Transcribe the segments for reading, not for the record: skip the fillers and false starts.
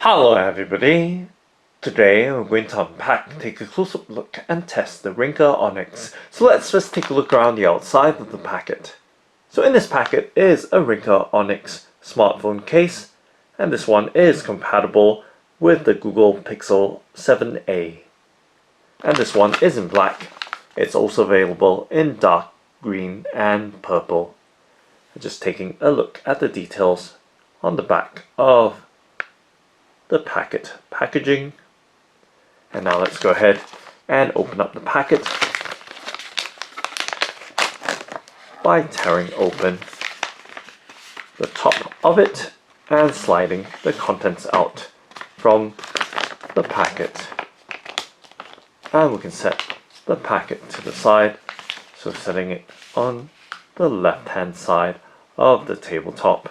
Hello everybody! Today we're going to unpack, take a close-up look and test the Ringke Onyx. So let's first take a look around the outside of the packet. So in this packet is a Ringke Onyx smartphone case, and this one is compatible with the Google Pixel 7a. And this one is in black. It's also available in dark green and purple. Just taking a look at the details on the back of the packet packaging. And now let's go ahead and open up the packet by tearing open the top of it and sliding the contents out from the packet. And we can set the packet to the side, so setting it on the left hand side of the tabletop.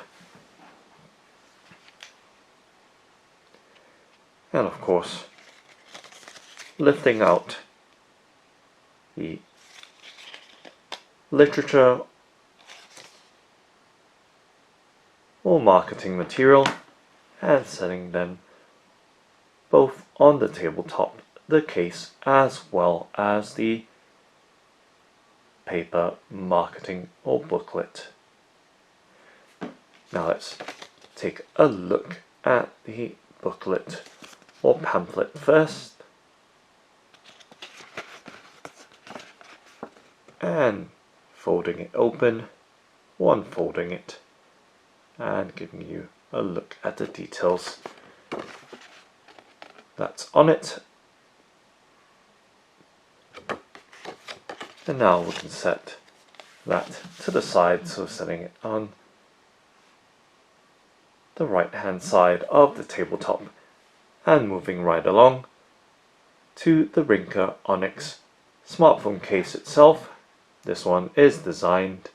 And of course, lifting out the literature or marketing material and setting them both on the tabletop, the case, as well as the paper marketing or booklet. Now let's take a look at the booklet or pamphlet first, and folding it open, unfolding it, and giving you a look at the details that's on it. And now we can set that to the side, so setting it on the right hand side of the tabletop and moving right along to the Ringke Onyx smartphone case itself. This one is designed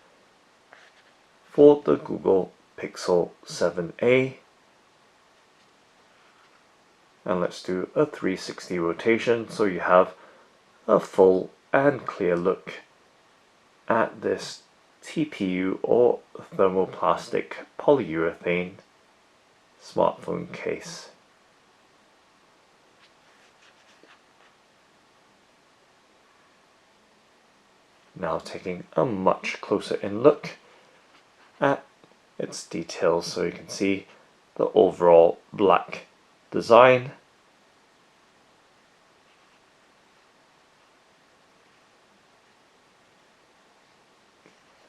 for the Google Pixel 7a. And let's do a 360 rotation so you have a full and clear look at this TPU or thermoplastic polyurethane smartphone case. Now taking a much closer in look at its details, so you can see the overall black design,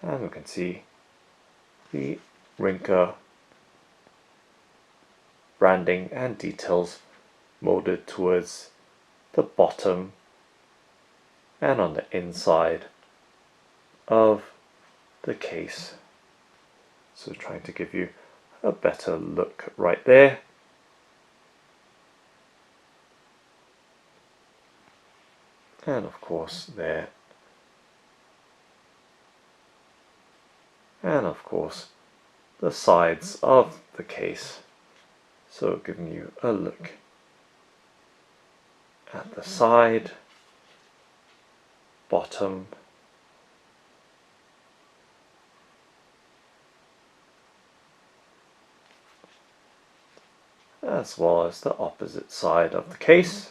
and we can see the Ringke branding and details molded towards the bottom and on the inside of the case. So trying to give you a better look right there. And of course there. And of course the sides of the case. So giving you a look at the side, bottom, as well as the opposite side of the case.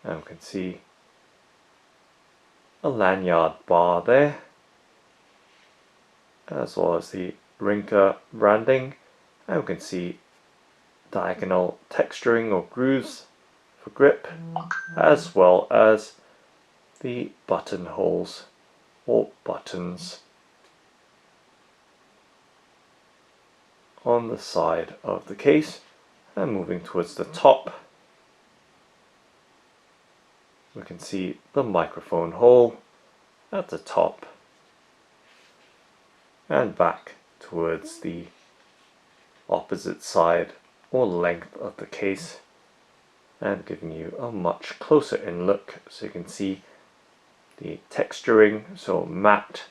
And we can see a lanyard bar there, as well as the Ringke branding, and we can see diagonal texturing or grooves for grip, as well as the buttonholes or buttons on the side of the case. And moving towards the top, we can see the microphone hole at the top, and back towards the opposite side or length of the case, and giving you a much closer in look so you can see the texturing, so matte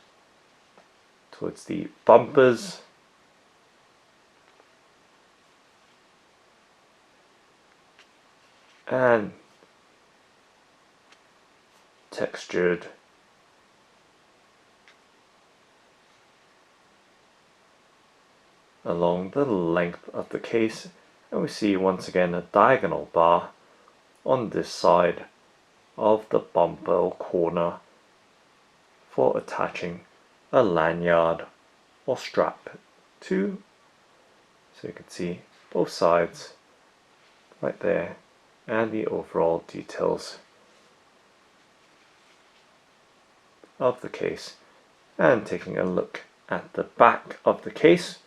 towards the bumpers, and textured along the length of the case, and we see once again a diagonal bar on this side of the bumper corner for attaching a lanyard or strap to. So you can see both sides right there and the overall details of the case. And taking a look at the back of the case,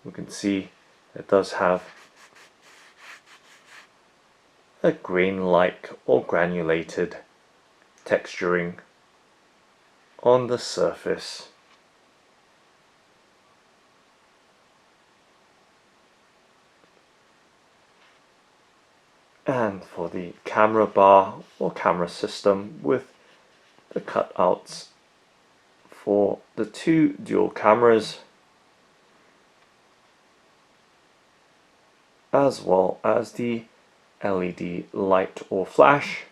we can see it does have a grain-like or granulated texturing on the surface. And for the camera bar or camera system with the cutouts for the two dual cameras, as well as the LED light or flash,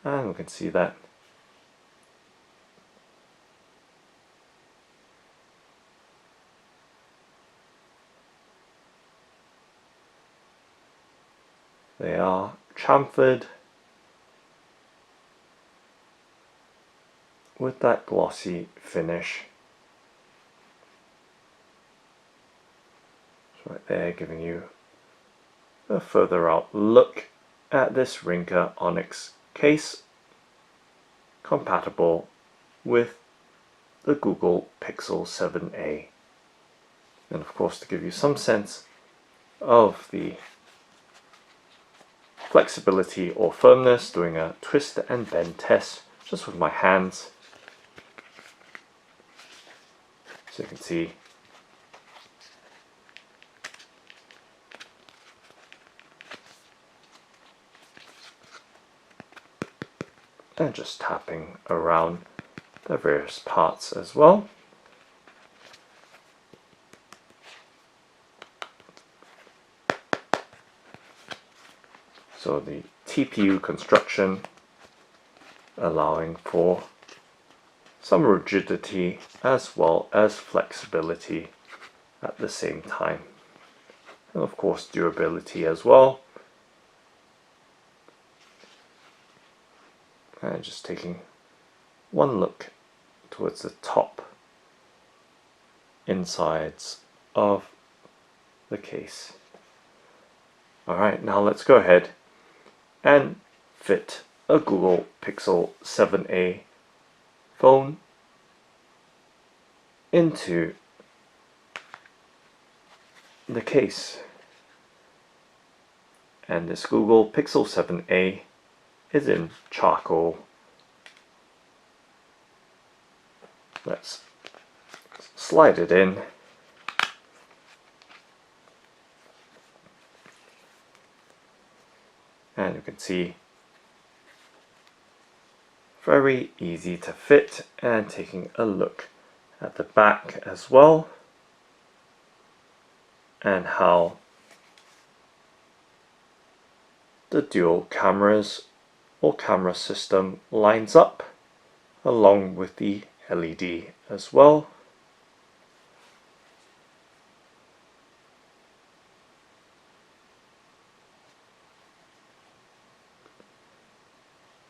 and we can see that they are chamfered with that glossy finish. It's right there, giving you a further out look at this Ringke Onyx case, compatible with the Google Pixel 7a. And of course, to give you some sense of the flexibility or firmness, doing a twist and bend test just with my hands. So you can see and just tapping around the various parts as well. So the TPU construction allowing for some rigidity as well as flexibility at the same time, and of course durability as well. And just taking one look towards the top insides of the case. Alright, now let's go ahead and fit a Google Pixel 7a phone into the case. And this Google Pixel 7a is in charcoal. Let's slide it in. And you can see very easy to fit. And taking a look at the back as well, and how the dual cameras or camera system lines up along with the LED as well.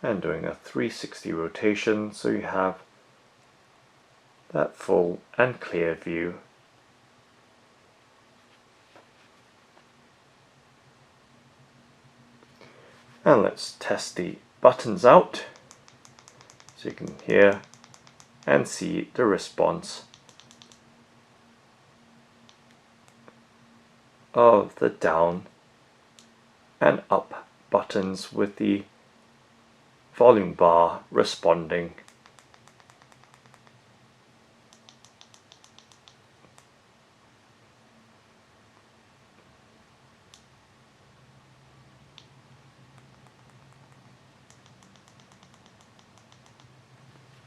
And doing a 360 rotation, so you have that full and clear view. And let's test the buttons out, so you can hear and see the response of the down and up buttons with the volume bar responding.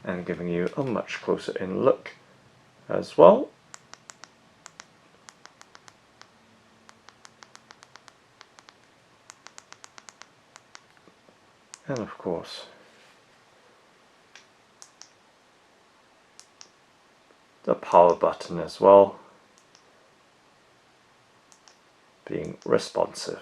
And giving you a much closer in look as well. And of course, the power button as well. being responsive.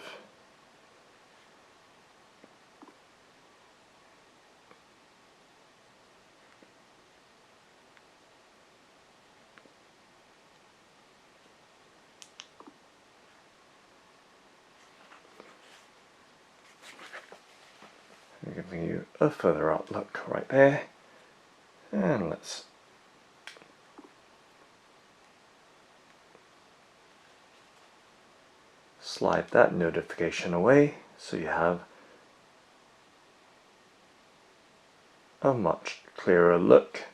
I'm giving you a further out look right there, and let's slide that notification away so you have a much clearer look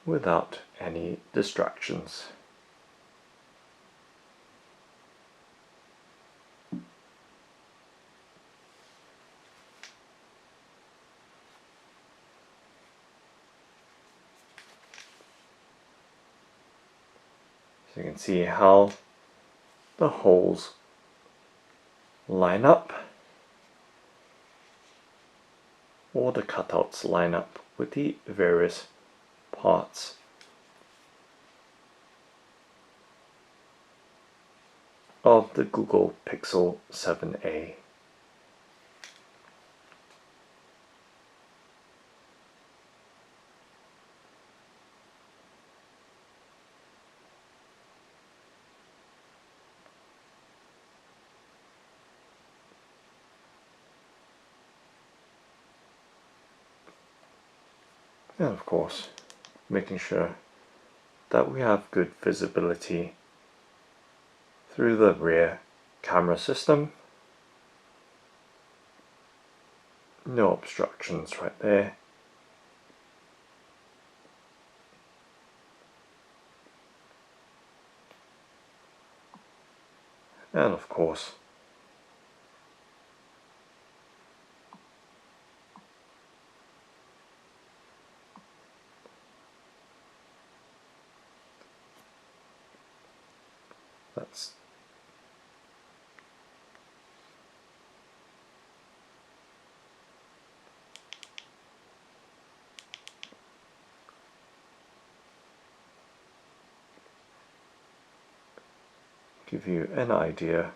without any distractions. So you can see how the holes line up, or the cutouts line up with the various parts of the Google Pixel 7a. And of course, making sure that we have good visibility through the rear camera system. No obstructions right there. And of course, let's give you an idea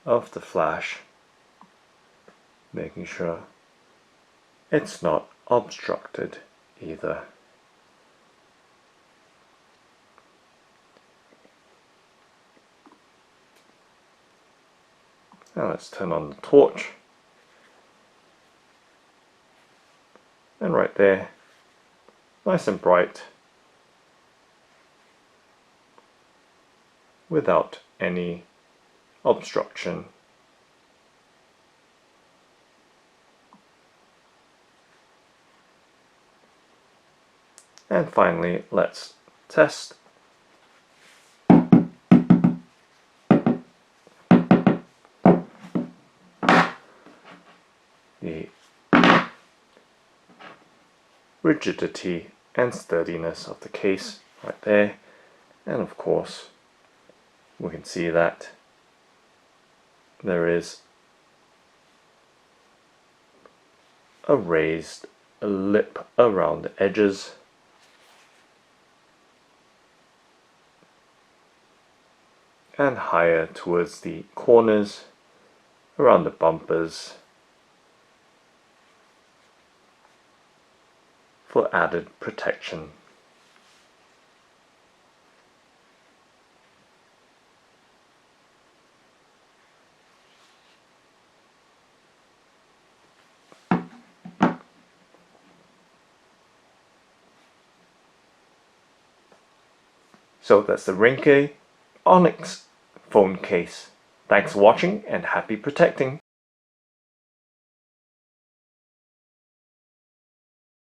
of the flash, making sure it's not obstructed either. Now let's turn on the torch, and right there, nice and bright, without any obstruction. And finally, let's test the rigidity and sturdiness of the case right there. And of course, we can see that there is a raised lip around the edges, and higher towards the corners around the bumpers for added protection. So that's the Ringke Onyx phone case. Thanks for watching and happy protecting!